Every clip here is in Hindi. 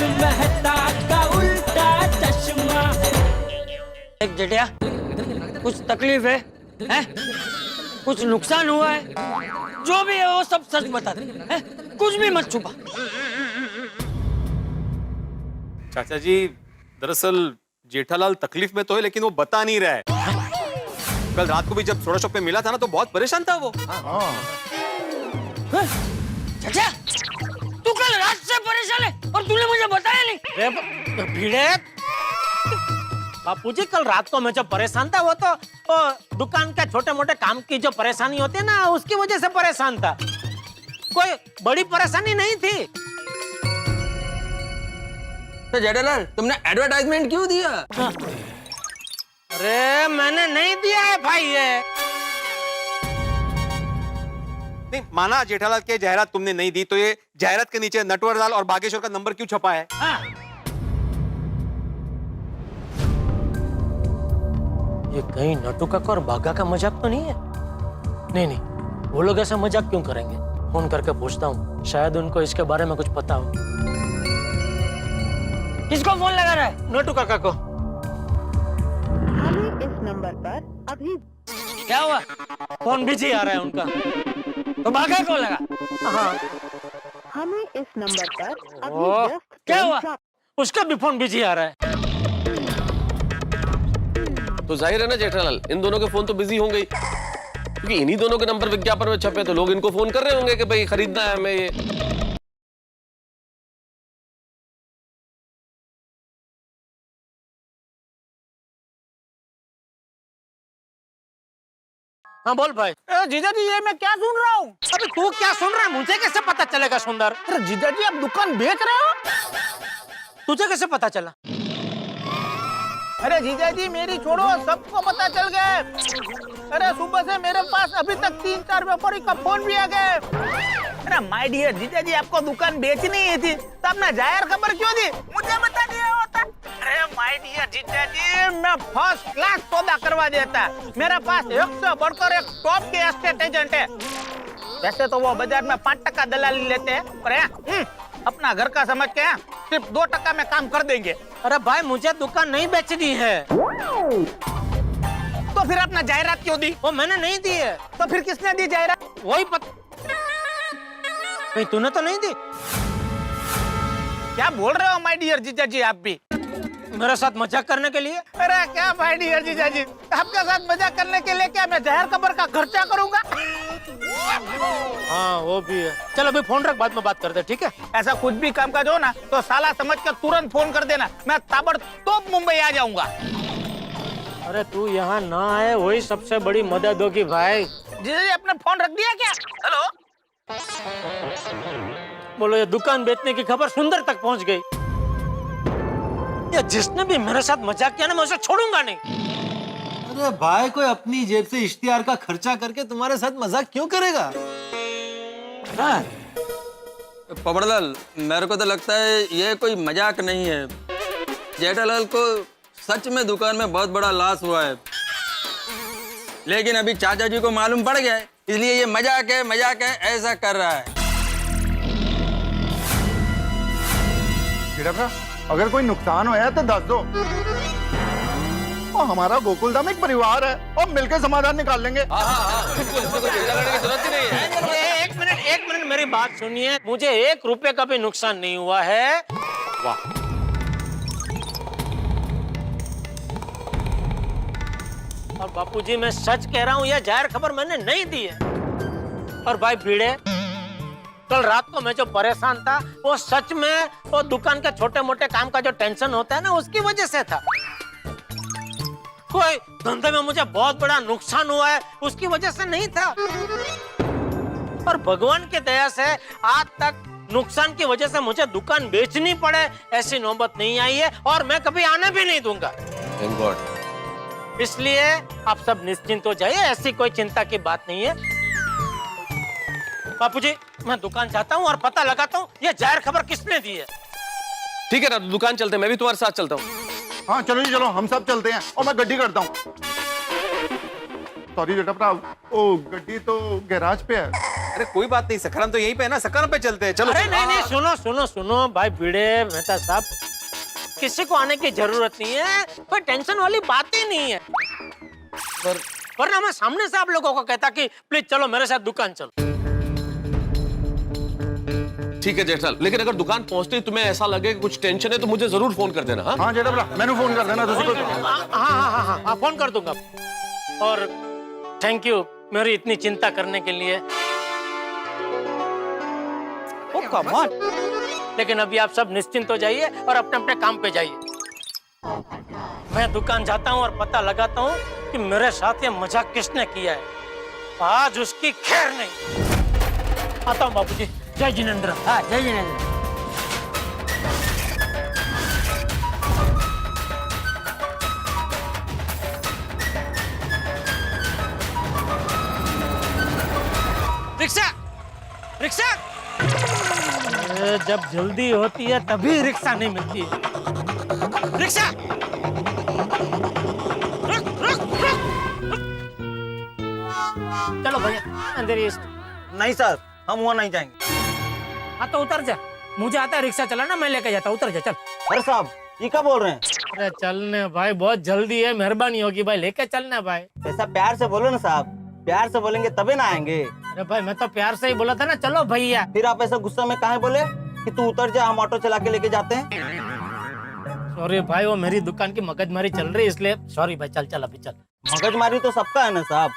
मेहता का उल्टा चश्मा। एक जेठिया, कुछ तकलीफ है? हैं? कुछ नुकसान हुआ है? जो भी है वो सब सच बता दे, हैं? कुछ भी मत छुपा। चाचा जी, दरअसल जेठालाल तकलीफ में तो है, लेकिन वो बता नहीं रहा है। कल रात को भी जब सोडा शॉप पे मिला था ना, तो बहुत परेशान था वो। चाचा, तू कल रात से परेशान है और तूने मुझे बताया नहीं। भिड़े बापूजी, कल रात को मैं जब परेशान था वो तो दुकान के छोटे मोटे काम की जो परेशानी होती है ना, उसकी वजह से परेशान था। कोई बड़ी परेशानी नहीं थी। तो जेठालाल, तुमने एडवर्टाइजमेंट क्यों दिया? अरे मैंने नहीं दिया है भाई ये। नहीं माना जेठालाल के जाहिरात तुमने नहीं दी, तो ये जाहिरात के नीचे नटवरलाल और बागेश्वर का नंबर क्यों छपा है? ये कहीं नटू काका और बागा का मजाक तो नहीं है? नहीं, वो लोग ऐसा मजाक क्यों करेंगे? फोन करके पूछता हूँ, शायद उनको इसके बारे में कुछ पता हो। किसको फोन लगा रहा है? नटू काका को। हमें इस नंबर पर अभी क्या हुआ? फोन बिजी आ रहा है उनका। तो बागा को लगा। हाँ, हमें इस नंबर पर ओह, अभी जस्ट क्या हुआ? उसका भी फोन बिजी आ रहा है। तो जाहिर है ना जेठालाल, इन दोनों के फोन तो बिजी होंगे ही, क्योंकि इन्हीं दोनों के नंबर विज्ञापन में छपे, तो लोग इनको फोन कर रहे होंगे कि भाई खरीदना है हमें ये। हाँ बोल भाई। जीजा जी, ये मैं क्या सुन रहा हूँ? अबे तू क्या सुन रहा है? मुझे कैसे पता चलेगा सुंदर? अरे जीजा जी, आप दुकान बेच रहे हो? तुझे कैसे पता चला? अरे जीजा जी, मेरी छोड़ो, सबको पता चल गया। अरे सुबह से मेरे पास अभी तक 3-4 व्यापारी का फोन भी आ गए। अरे माय डियर जीजा जी, आपको दुकान बेचनी ही थी, तो आपने जाहिर खबर क्यों दी? मुझे बता दिया होता। अरे माय डियर जीजा जी, मैं फर्स्ट क्लास सौदा करवा देता। मेरे पास 1 से बढ़कर एक टॉप के एस्टेट एजेंट है। वैसे तो वो बाजार में 5% दलाली लेते हैं, पर अपना घर का समझ के सिर्फ 2% में काम कर देंगे। अरे भाई, मुझे दुकान नहीं बेचनी है। तो फिर अपना जायरात क्यों दी? वो मैंने नहीं दी है। तो फिर किसने दी जायरात? वही नहीं, तूने तो नहीं दी। क्या बोल रहे हो माय डियर जीजा जी, आप भी मेरे साथ मजाक करने के लिए? अरे क्या माय डियर जीजा जी, आपके साथ मजाक करने के लिए क्या मैं जाहिर खबर का खर्चा करूंगा? हाँ वो भी है। चल अभी फोन रख, बाद में बात करते, ठीक है? ऐसा कुछ भी काम काज हो ना, तो साला समझ कर तुरंत फोन कर देना, मैं ताबड़तोड़ मुंबई आ जाऊंगा। अरे तू यहाँ ना आए वही सबसे बड़ी मदद होगी भाई। जीजा जी, आपने फोन रख दिया क्या? हेलो, बोलो, ये दुकान बेचने की खबर सुंदर तक पहुँच गई। ये जिसने भी मेरे साथ मजाक किया ना, मैं उसे छोड़ूंगा नहीं। अरे भाई, कोई अपनी जेब से इश्तिहार का खर्चा करके तुम्हारे साथ मजाक क्यों करेगा? हाँ। पबड़लाल, मेरे को तो लगता है ये कोई मजाक नहीं है। जेठालाल को सच में दुकान में बहुत बड़ा लॉस हुआ है, लेकिन अभी चाचा जी को मालूम पड़ गया है, इसलिए ये मजाक है ऐसा कर रहा है। अगर कोई नुकसान होया तो दस दो, और हमारा गोकुलधाम एक परिवार है, और मिलकर समाधान निकाल लेंगे। एक मिनट मेरी बात सुनिए। मुझे 1 रुपए का भी नुकसान नहीं हुआ है। वाह। और बापूजी, मैं सच कह रहा हूँ, यह जाहिर खबर मैंने नहीं दी है। और भाई भिड़े, कल रात को मैं जो परेशान था, वो सच में वो दुकान के छोटे मोटे काम का जो टेंशन होता है ना, उसकी वजह से था। कोई धंधे में मुझे बहुत बड़ा नुकसान हुआ है, उसकी वजह से नहीं था। और भगवान की दया से आज तक नुकसान की वजह से मुझे दुकान बेचनी पड़े ऐसी नौबत नहीं आई है, और मैं कभी आने भी नहीं दूंगा। Thank God. इसलिए आप सब निश्चिंत हो जाइए, ऐसी कोई चिंता की बात नहीं है। बापूजी, मैं दुकान जाता हूँ और पता लगाता हूँ ये जाहिर खबर किसने दी है। ठीक है ना, दुकान चलते हैं, मैं भी तुम्हारे साथ चलता हूँ। हाँ चलो जी, चलो, हम सब चलते हैं, और मैं गड्डी करता हूँ। सॉरी जेठा, ओ गड्डी तो गैराज पे है। अरे कोई बात नहीं, सखाराम तो यहीं पे है ना, सखाराम पे चलते हैं, चलो। अरे नहीं नहीं, सुनो सुनो सुनो भाई भिड़े मेहता साहब, किसी को आने की जरूरत नहीं है, कोई टेंशन वाली बात ही नहीं है। वरना मैं सामने से आप लोगों को कहता कि प्लीज चलो मेरे साथ दुकान चलो। ठीक है जेठालाल, लेकिन अगर दुकान पहुंचते ही तुम्हें ऐसा लगे कि कुछ टेंशन है तो मुझे जरूर फोन कर देना। हाँ जेठा मैंने फोन कर देना हाँ फोन कर दूंगा। और थैंक यू मेरी इतनी चिंता करने के लिए। ओ कम ऑन। लेकिन अभी आप सब निश्चिंत हो जाइए और अपने अपने काम पे जाइए। मैं दुकान जाता हूँ और पता लगाता हूँ कि मेरे साथ ये मजाक किसने किया है। आज उसकी खैर नहीं। आता हूँ बाबूजी। जय जिनेंद्र। हाँ जय जिनेंद्र। Rickshaw rickshaw. जब जल्दी होती है तभी रिक्शा नहीं मिलती है। रिक्शा रुक रुक रुक। चलो भैया अंदर ही। नहीं सर, हम वहाँ नहीं जाएंगे। हाँ तो उतर जा, मुझे आता है रिक्शा चलाना, मैं लेके जाता। उतर जा चल। अरे साहब ये क्या बोल रहे हैं? अरे चलने भाई, बहुत जल्दी है, मेहरबानी होगी भाई, लेके चलना भाई। ऐसा प्यार से बोलो ना साहब, प्यार से बोलेंगे तभी ना आएंगे। अरे भाई मैं तो प्यार से ही बोला था ना, चलो भैया। फिर आप ऐसा गुस्सा में काहे बोले कि तू उतर जा, हम ऑटो चला के लेके जाते हैं। सॉरी भाई, वो मेरी दुकान की मगजमारी चल रही है इसलिए सॉरी भाई। चल चल अभी चल। मगजमारी तो सबका है ना साहब।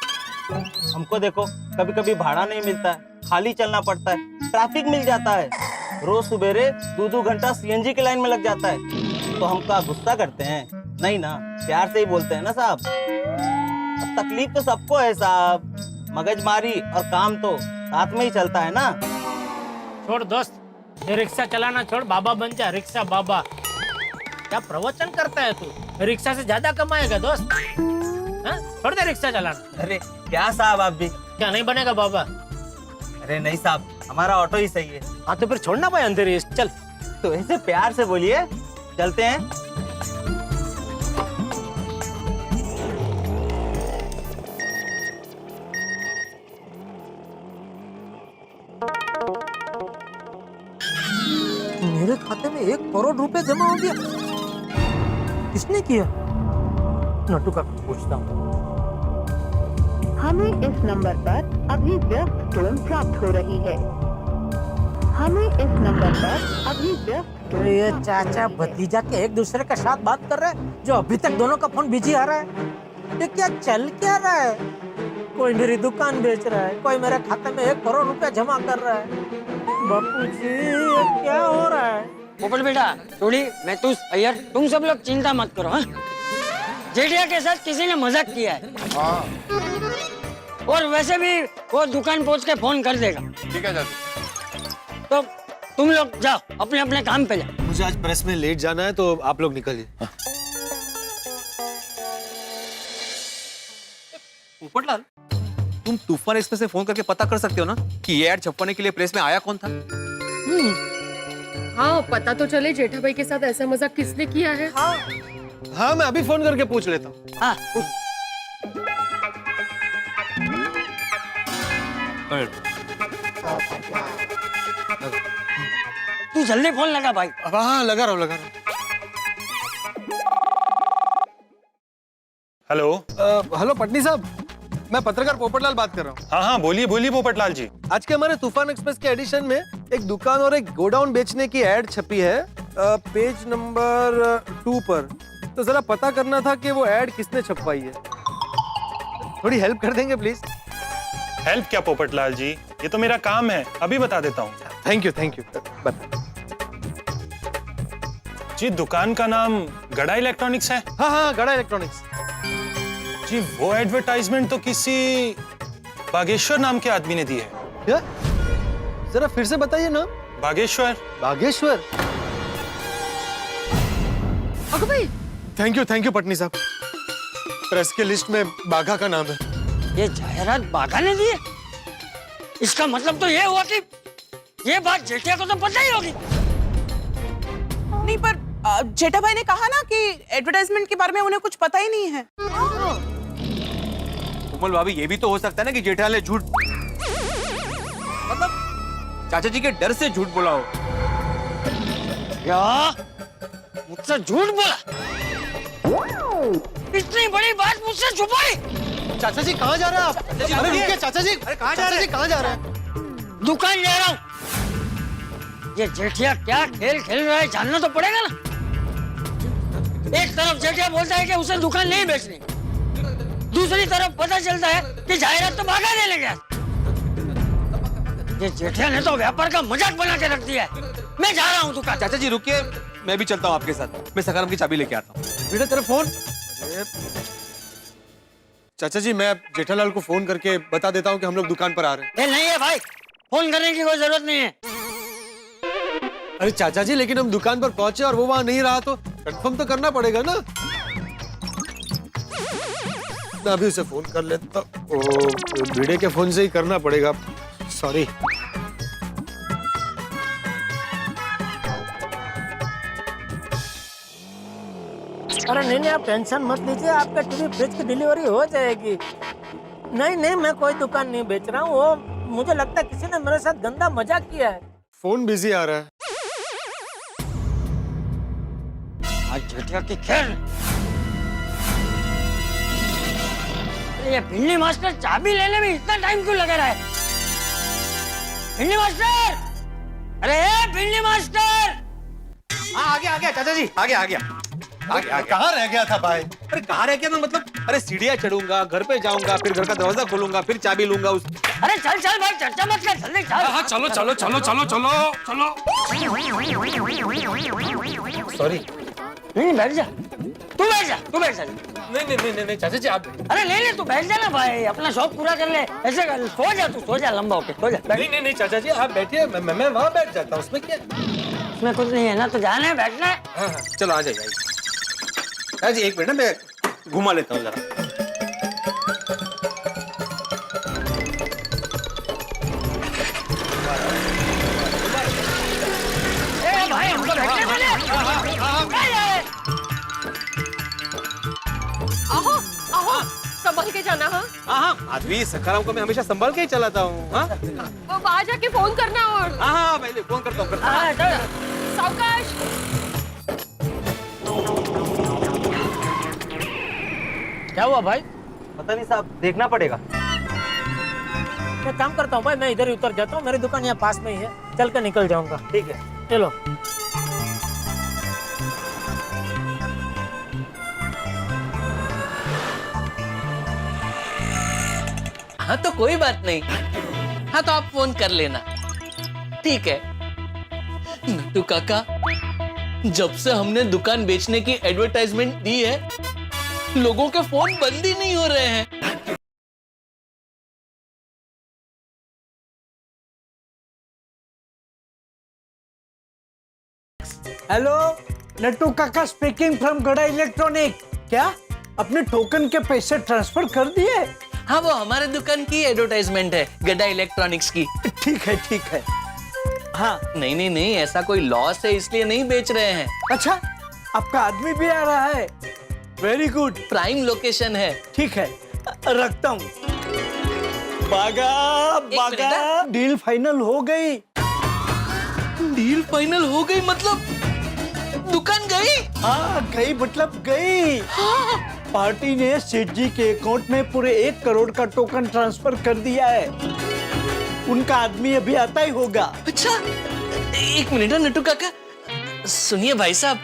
हमको देखो, कभी कभी भाड़ा नहीं मिलता है, खाली चलना पड़ता है, ट्रैफिक मिल जाता है, रोज सुबेरे 2-2 घंटा सीएनजी की लाइन में लग जाता है। तो हम क्या गुस्सा करते हैं? नहीं ना, प्यार से ही बोलते हैं ना साहब। अब तकलीफ तो सबको है साहब, मगजमारी और काम तो साथ में ही चलता है ना। छोड़ दोस्त, ये रिक्शा चलाना छोड़, बाबा बन जा, रिक्शा बाबा। क्या प्रवचन करता है तू? रिक्शा से ज्यादा कमाएगा दोस्त। हाँ? छोड़ दे रिक्शा चलाना। अरे क्या साहब आप भी? क्या नहीं बनेगा बाबा? अरे नहीं साहब, हमारा ऑटो ही सही है। हाँ तो फिर छोड़ना भाई अंदर ही। चल तो ऐसे प्यार से बोलिए, चलते हैं। मेरे खाते में 1 करोड़ रुपए जमा हो गया। किसने किया? नट्टू का पूछता हूँ। हमें इस नंबर पर अभी व्यस्त टोन प्राप्त हो रही है। हमें इस नंबर पर अभी व्यस्त टोन। ये चाचा भतीजा के एक दूसरे के साथ बात कर रहे हैं, जो अभी तक दोनों का फोन बिजी आ रहा है। ये क्या चल क्या रहा है? कोई मेरी दुकान बेच रहा है, कोई मेरे खाते में 1 करोड़ रुपया जमा कर रहा है। बापूजी ये क्या हो रहा है? पोपट बेटा, थोड़ी मैं तू अय्यर, तुम सब लोग चिंता मत करो। हाँ? जेठिया के साथ किसी ने मजाक किया है। और वैसे भी वो दुकान पहुंच के फोन कर देगा। ठीक है चाचा। तो तुम लोग जाओ, अपने अपने काम पे जाओ। मुझे आज प्रेस में लेट जाना है, तो आप लोग निकलिए। पोपटलाल, तुम तूफान एक्सप्रेस से फोन करके पता कर सकते हो ना कि ये ऐड छपवाने के लिए प्रेस में आया कौन था? हाँ पता तो चले जेठा भाई के साथ ऐसा मजाक किसने किया है। हाँ मैं अभी फोन करके पूछ लेता हूँ। हाँ तू जल्दी फोन लगा भाई। हाँ लगा रहा हूँ। हेलो। हेलो पटनी साहब, मैं पत्रकार पोपटलाल बात कर रहा हूँ। हाँ हाँ बोलिए बोलिए पोपटलाल जी। आज के हमारे तूफान एक्सप्रेस के एडिशन में एक दुकान और एक गोडाउन बेचने की एड छपी है, पेज नंबर 2 पर। तो जरा पता करना था कि वो एड किसने छपवाई है। थोड़ी हेल्प कर देंगे प्लीज? हेल्प क्या पोपटलाल जी, ये तो मेरा काम है, अभी बता देता हूँ। Thank you. बता जी, दुकान का नाम गड़ा इलेक्ट्रॉनिक्स है। हाँ गड़ा इलेक्ट्रॉनिक्स। जी वो एडवर्टाइजमेंट तो किसी बागेश्वर नाम के आदमी ने दी है। क्या? जरा फिर से बताइए ना। बागेश्वर। अगो भाई। थैंक यू पटनी साहब। प्रेस के लिस्ट में बाघा का नाम है। ये जायरात बाघा ने दी है? इसका मतलब तो ये हुआ कि ये बात जेठिया को तो पता ही होगी। नहीं पर जेठा भाई ने कहा ना कि एडवर्टाइजमेंट के बारे में उन्हें कुछ पता ही नहीं है। कोमल भाभी, ये भी तो हो सकता है ना कि जेठालाल ने झूठ। मतलब चाचा जी के डर से झूठ बोला हो। क्या मुझसे झूठ बोला? इतनी बड़ी बात मुझसे छुपाई? चाचा जी कहाँ जा रहे हैं आप? अरे रुकिए चाचा जी, अरे कहाँ जा रहे हैं? कहाँ जा रहे हैं? दुकान जा रहा हूँ। ये जेठिया क्या खेल खेल रहा है जानना तो पड़ेगा ना। एक तरफ जेठिया बोलता है कि उसे दुकान नहीं बेचनी, दूसरी तरफ पता चलता है कि जायरात तो भागा दे लेंगे। ये जेठिया ने तो व्यापार का मजाक बना के रख दिया है। मैं जा रहा हूँ दुकान। चाचा जी रुकिए, मैं भी चलता हूँ आपके साथ। मैं सखाराम की चाबी लेके आता हूँ। बेटा तेरा फोन। चाचा जी मैं जेठालाल को फोन करके बता देता हूँ कि हम लोग दुकान पर आ रहे हैं। नहीं है भाई, फोन करने की कोई जरूरत नहीं है। अरे चाचा जी लेकिन हम दुकान पर पहुंचे और वो वहां नहीं रहा तो कंफर्म तो करना पड़ेगा ना। मैं अभी उसे फोन कर लेता हूँ। भिड़े के फोन से ही करना पड़ेगा। सॉरी। अरे नहीं आप टेंशन मत लीजिए, आपका टीवी फ्रिज की डिलीवरी हो जाएगी। नहीं मैं कोई दुकान नहीं बेच रहा हूँ। वो मुझे लगता है किसी ने मेरे साथ गंदा मजाक किया है। फोन बिजी आ रहा है। आज जेठिया की खैर। ये भिंडी मास्टर चाबी लेने में इतना टाइम क्यों लगा रहा है? भिंडी मास्टर, अरे भिंडी मास्टर। हाँ आ गया चाचा जी, आ गया। कहाँ रह गया था भाई? अरे कहाँ रह गया था मतलब? अरे सीढ़ियाँ चढ़ूंगा, घर पे जाऊंगा, फिर घर का दरवाजा खोलूंगा, फिर चाबी लूंगा उस। अरे चल भाई, चर्चा मत कर, जल्दी चल। हाँ चलो चलो चलो चलो चलो चलो। सॉरी। नहीं बैठ जा, तू बैठ जा। नहीं चाचा जी आप। अरे नहीं तू बैठ जा ना भाई, अपना शौक पूरा कर ले। ऐसे कर, सो जा लंबा होके, सो जा। नहीं चाचा जी आप बैठिए, मैं वहाँ बैठ जाता हूँ। उसमें क्या? उसमें कुछ नहीं है ना, तो जाना है, बैठना है। हाँ चलो आ जाइए। चाचा जी एक मिनट ना, मैं घुमा लेता हूँ जरा। भाई हमको बैठने वाले। आहो संभल के जाना। हाँ आदमी सखाराम को मैं हमेशा संभाल के ही चलाता हूँ। हाँ वो वहाँ जाके फोन करना। और हाँ पहले फोन करता हूँ। सावकाश। क्या हुआ भाई? पता नहीं साहब, देखना पड़ेगा। मैं काम करता हूँ भाई, मैं इधर ही उतर जाता हूँ। मेरी दुकान यहाँ पास में ही है, चल के निकल जाऊंगा। ठीक है चलो। हाँ तो कोई बात नहीं। हाँ तो आप फोन कर लेना, ठीक है। नट्टू काका, जब से हमने दुकान बेचने की एडवर्टाइजमेंट दी है, लोगों के फोन बंद ही नहीं हो रहे हैं। हेलो, नट्टू काका स्पीकिंग फ्रॉम गड़ा इलेक्ट्रॉनिक। क्या अपने टोकन के पैसे ट्रांसफर कर दिए? हाँ वो हमारे दुकान की एडवर्टाइजमेंट है, गड्ढा इलेक्ट्रॉनिक्स की। ठीक है। हाँ नहीं ऐसा कोई लॉस है इसलिए नहीं बेच रहे हैं। अच्छा, आपका आदमी भी आ रहा है। वेरी गुड, प्राइम लोकेशन है। ठीक है, रखता हूँ। बागा डील फाइनल हो गई। डील फाइनल हो गई मतलब दुकान गई? हाँ गई, मतलब गई। पार्टी ने सेठ जी के अकाउंट में पूरे 1 करोड़ का टोकन ट्रांसफर कर दिया है। उनका आदमी अभी आता ही होगा। अच्छा, एक मिनट नट्टू काका, सुनिए भाई साहब।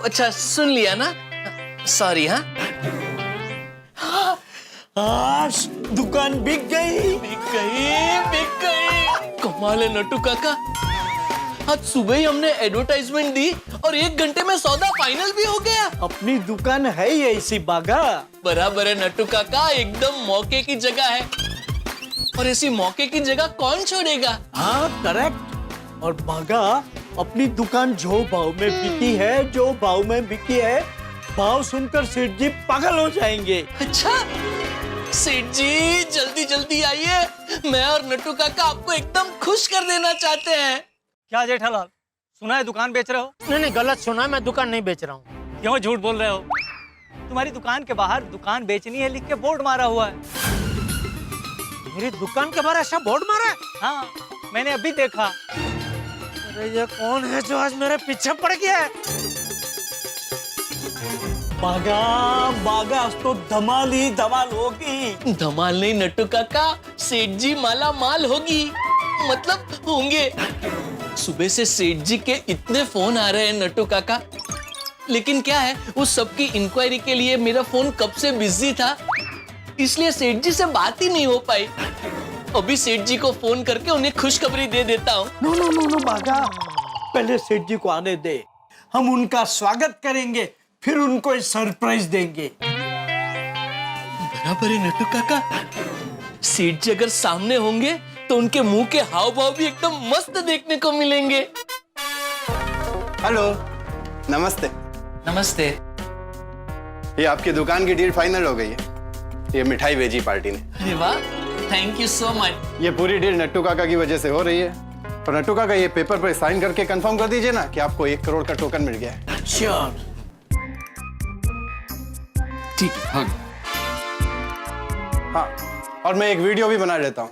अच्छा सुन लिया ना, सॉरी। हाँ आज दुकान बिक गई। कमाल है नट्टू काका, आज सुबह ही हमने एडवर्टाइजमेंट दी और 1 घंटे में सौदा फाइनल भी हो गया। अपनी दुकान है ही ऐसी बागा। बराबर है नट्टू काका, एकदम मौके की जगह है। और ऐसी मौके की जगह कौन छोड़ेगा? हाँ करेक्ट। और बागा, अपनी दुकान जो भाव में बिकी है, भाव सुनकर सेठ जी पागल हो जाएंगे। अच्छा सेठ जी जल्दी आइए, मैं और नट्टू काका आपको एकदम खुश कर देना चाहते हैं। क्या जेठालाल, सुना है दुकान बेच रहे हो? नहीं गलत सुना है, मैं दुकान नहीं बेच रहा हूँ। क्यों झूठ बोल रहे हो? तुम्हारी दुकान के बाहर दुकान बेचनी है लिख के बोर्ड मारा हुआ है। मेरी दुकान के बाहर ऐसा बोर्ड मारा है? हाँ मैंने अभी देखा। अरे ये कौन है जो आज मेरे पीछे पड़ गया है? बागा बागा आज तो धमाल ही धमाल होगी। धमाल नहीं नट्टू काका, सेठ जी माला माल होगी, मतलब होंगे। सुबह से सेठ जी के इतने फोन आ रहे हैं नट्टू काका, लेकिन क्या है उस सबकी इंक्वायरी के लिए मेरा फोन कब से बिजी था, इसलिए सेठ जी से बात ही नहीं हो पाई। अभी सेठ जी को फोन करके उन्हें खुशखबरी दे देता हूँ। नो नो नो नो बागा, पहले सेठ जी को आने दे, हम उनका स्वागत करेंगे, फिर उनको एक सरप्राइज देंगे। बराबर है नट्टू काका, सेठ जी अगर सामने होंगे तो उनके मुंह के हाव भाव भी एकदम मस्त देखने को मिलेंगे। हेलो, नमस्ते। नमस्ते। ये आपकी दुकान की डील फाइनल हो गई है, ये मिठाई भेजी पार्टी ने। अरे वाह, थैंक यू सो मच। ये पूरी डील नट्टू काका की वजह से हो रही है। और नट्टू काका ये पेपर पर साइन करके कंफर्म कर दीजिए ना कि आपको 1 करोड़ का टोकन मिल गया है। श्योर। ठीक है। हाँ, और मैं एक वीडियो भी बना लेता हूँ,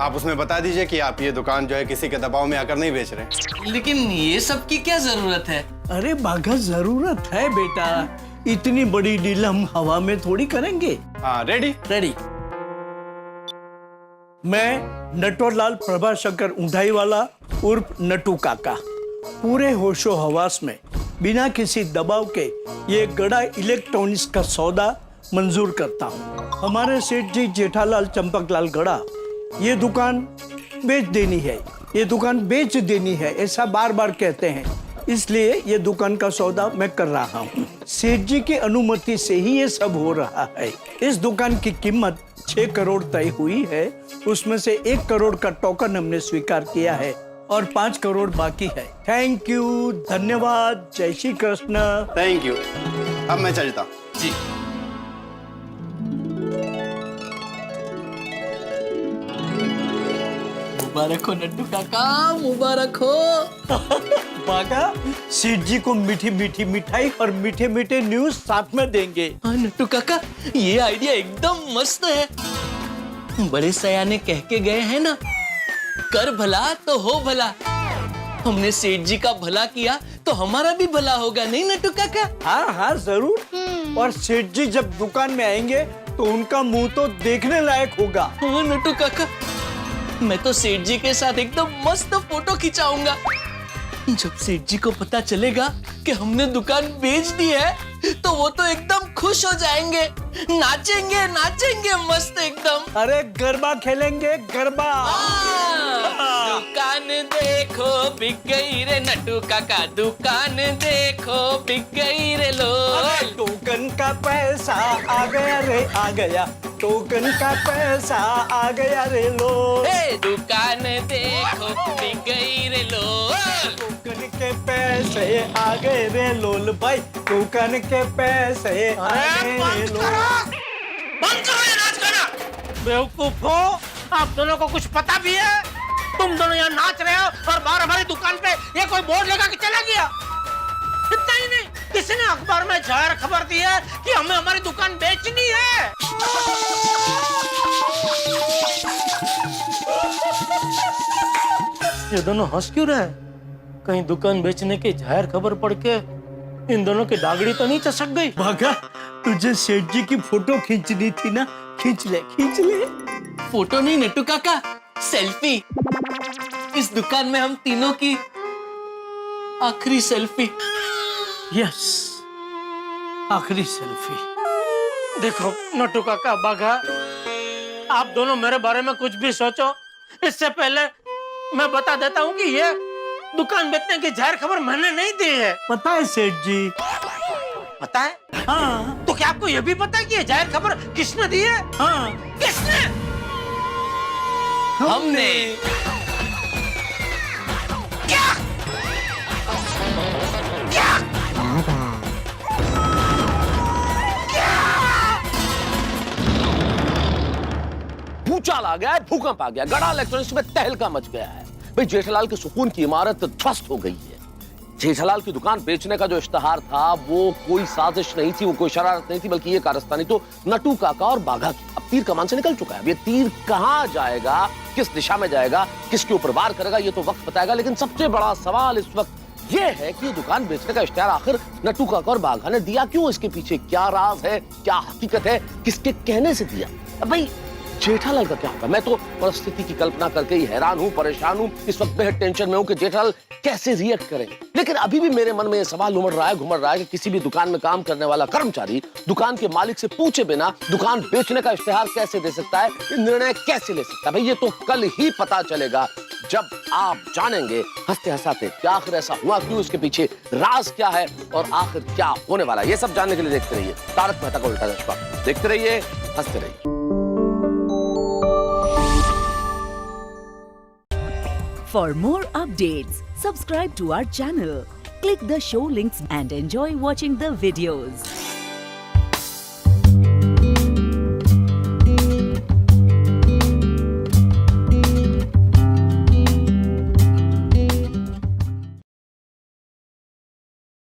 आप उसमें बता दीजिए कि आप ये दुकान जो है किसी के दबाव में आकर नहीं बेच रहे। लेकिन ये सब की क्या जरूरत है? अरे बागा जरूरत है बेटा, इतनी बड़ी डील हम हवा में थोड़ी करेंगे। हाँ, रेडी रेडी। मैं नटवरलाल प्रभाशंकर ऊंधाईवाला उर्फ नट्टू काका पूरे होशो हवास में बिना किसी दबाव के ये गड़ा इलेक्ट्रॉनिक्स का सौदा मंजूर करता हूँ। हमारे सेठ जी जेठालाल चंपकलाल गड़ा ये दुकान बेच देनी है, ये दुकान बेच देनी है, ऐसा बार बार कहते हैं, इसलिए ये दुकान का सौदा मैं कर रहा हूँ। सेठ जी की अनुमति से ही ये सब हो रहा है। इस दुकान की कीमत 6 करोड़ तय हुई है, उसमें से 1 करोड़ का टोकन हमने स्वीकार किया है और 5 करोड़ बाकी है। थैंक यू, धन्यवाद, जय श्री कृष्ण। Thank you. अब मैं चलता हूँ। जी। मुबारक हो नट्टू काका, मुबारक हो। बागा, सेठ जी को मीठी मीठी मिठाई और मीठे मीठे न्यूज साथ में देंगे। हाँ नट्टू काका, ये आइडिया एकदम मस्त है। बड़े सयाने कह के गए हैं ना, कर भला तो हो भला। हमने सेठ जी का भला किया तो हमारा भी भला होगा, नहीं नट्टू काका? हाँ हाँ जरूर। और सेठ जी जब दुकान में आएंगे तो उनका मुंह तो देखने लायक होगा। हाँ नट्टू काका, मैं तो सेठ जी के साथ एकदम मस्त फोटो खिंचाऊंगा। जब सेठ जी को पता चलेगा कि हमने दुकान बेच दी है तो वो तो एकदम खुश हो जाएंगे, नाचेंगे नाचेंगे मस्त एकदम। अरे गरबा खेलेंगे, गरबा। दुकान देखो बिक गई रे नट्टू काका, दुकान देखो बिक गई रे लो। टोकन का पैसा आ गया रे आ गया, टोकन का पैसा आ गया रे लो। दुकान देखो बिक गई रे लो। टोकन के पैसे आ गए रे लोल भाई, टोकन के पैसे आ गए रे लोल। बंद करो ये नाच गाना। बेवकूफ हो, आप दोनों को कुछ पता भी है? तुम दोनों यहाँ नाच रहे हो और बाहर हमारी दुकान पे ये कोई बोर्ड लगा के चला गया। इतना ही नहीं, किसी ने अखबार में जाहिर खबर दी है कि हमें हमारी दुकान बेचनी है। ये दोनों हंस क्यों रहे? कहीं दुकान बेचने की जाहिर खबर पढ़ के इन दोनों की दागड़ी तो नहीं चसक गई? भागा, तुझे सेठ जी की फोटो खींचनी थी ना, खींच ले खींच ले। फोटो नहीं नट्टू काका, सेल्फी। इस दुकान में हम तीनों की आखिरी सेल्फी। यस, आखिरी सेल्फी। देखो नट्टू काका, बाघा, आप दोनों मेरे बारे में कुछ भी सोचो, इससे पहले मैं बता देता हूँ कि ये दुकान बेचने की जाहिर खबर मैंने नहीं दी है। पता है सेठ जी? पता है? हाँ। तो क्या आपको ये भी पता है कि ये जाहिर खबर किसने दी है? हाँ। किसने? हमने। क्या? क्या? भूचाल आ गया है, भूकंप आ गया, गड़ा इलेक्ट्रॉनिक्स में तहलका मच गया है। भाई जेठालाल के सुकून की इमारत ध्वस्त हो गई है। जेठालाल की दुकान बेचने का जो इश्तेहार था वो कोई साजिश नहीं थी, वो कोई शरारत नहीं थी, बल्कि ये कारस्तानी तो नटू काका और बाघा की। अब तीर कमान से निकल चुका है, अब ये तीर कहां जाएगा, किस दिशा में जाएगा, किसके ऊपर वार करेगा, ये तो वक्त बताएगा। लेकिन सबसे बड़ा सवाल इस वक्त ये है कि दुकान बेचने का इश्तेहार आखिर नटू काका और बाघा ने दिया क्यों? इसके पीछे क्या राज है, क्या हकीकत है, किसके कहने से दिया? अब भाई जेठालाल का क्या होगा? मैं तो परिस्थिति की कल्पना करके ही हैरान हूं, परेशान हूं, इस वक्त बेहद टेंशन में हूं कि जेठालाल कैसे रिएक्ट करें। लेकिन अभी भी मेरे मन में यह सवाल उमड़ रहा है, घुमड़ रहा है कि किसी भी दुकान में काम करने वाला कर्मचारी दुकान के मालिक से पूछे बिना दुकान बेचने का इश्तेहार कैसे दे सकता है, निर्णय कैसे ले सकता है? भाई ये तो कल ही पता चलेगा, जब आप जानेंगे हंसते हंसाते कि आखिर ऐसा हुआ क्यों, इसके पीछे राज क्या है और आखिर क्या होने वाला है। ये सब जानने के लिए देखते रहिए तारक मेहता का उल्टा चश्मा। देखते रहिए, हंसते रहिए। For more updates, subscribe to our channel, click the show links and enjoy watching the videos.